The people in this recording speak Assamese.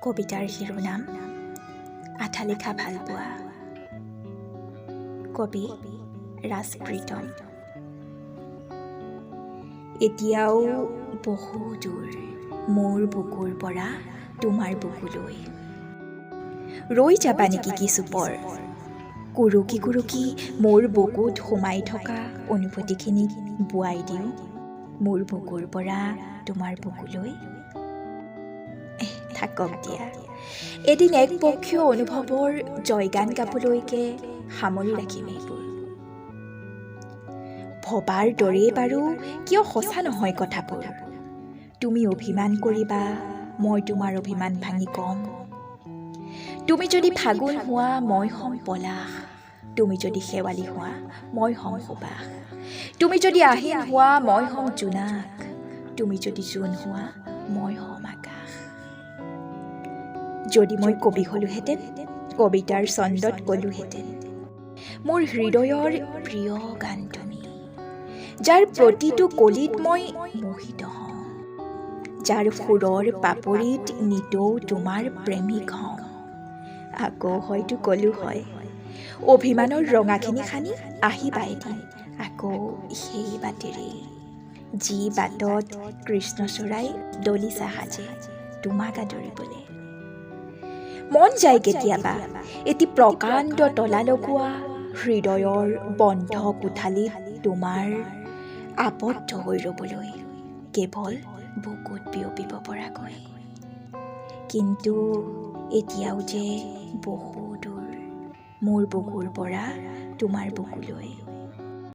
কবিতাৰ শিৰোনাম আঠালেখা ভালপোৱা। কবি প্ৰিtam। এতিয়াও বহু দূৰ মোৰ বুকুৰ পৰা তোমাৰ বুকুলৈ। ৰৈ যাবা নেকি কিছু পৰ? কুৰুকি কুৰুকি মোৰ বুকুত সোমাই থকা অনুভূতিখিনিক বোৱাই দিওঁ মোৰ বুকুৰ পৰা তোমাৰ বুকুলৈ। থাকক দিয়া, এদিন একপক্ষীয় অনুভৱৰ জয়গান গাবলৈকে সামৰি ৰাখিম এইবোৰ। ভবাৰ দৰেই বাৰু কিয় সঁচা নহয় কথাবোৰ। তুমি অভিমান কৰিবা, মই তোমাৰ অভিমান ভাঙি কম। তুমি যদি ফাগুন হোৱা, মই হ'ম পলাশ। তুমি যদি শেৱালি হোৱা, মই হ'ম সুবাস। তুমি যদি আহিন হোৱা, মই হ'ম জোনাক। তুমি যদি জোন হোৱা, মই হ'ম আকাশ। যদি মই কবি হলোহেঁতেন, কবিতাৰ ছন্দত ক'লোহেঁতেন, মোৰ হৃদয়ৰ প্ৰিয় গান তুমি, যাৰ প্ৰতিটো কলিত মই মোহিত হওঁ, যাৰ সুৰৰ পাপৰিত নিতৌ তোমাৰ প্ৰেমিক হওঁ। আকৌ হয়তো ক'লো হয়, অভিমানৰ ৰঙাখিনি সানি আহিবা এদিন আকৌ সেই বাটেৰে, যি বাটত কৃষ্ণচূড়াই দলিচা সাজে তোমাক আদৰিবলৈ। মন যায় কেতিয়াবা এটি প্ৰকাণ্ড তলা লগোৱা হৃদয়ৰ বন্ধ কোঠালিত তোমাৰ আবদ্ধ হৈ ৰ'বলৈ, কেৱল বুকুত বিয়পিব পৰাকৈ। কিন্তু এতিয়াও যে বহু দূৰ মোৰ বুকুৰ পৰা তোমাৰ বুকুলৈ।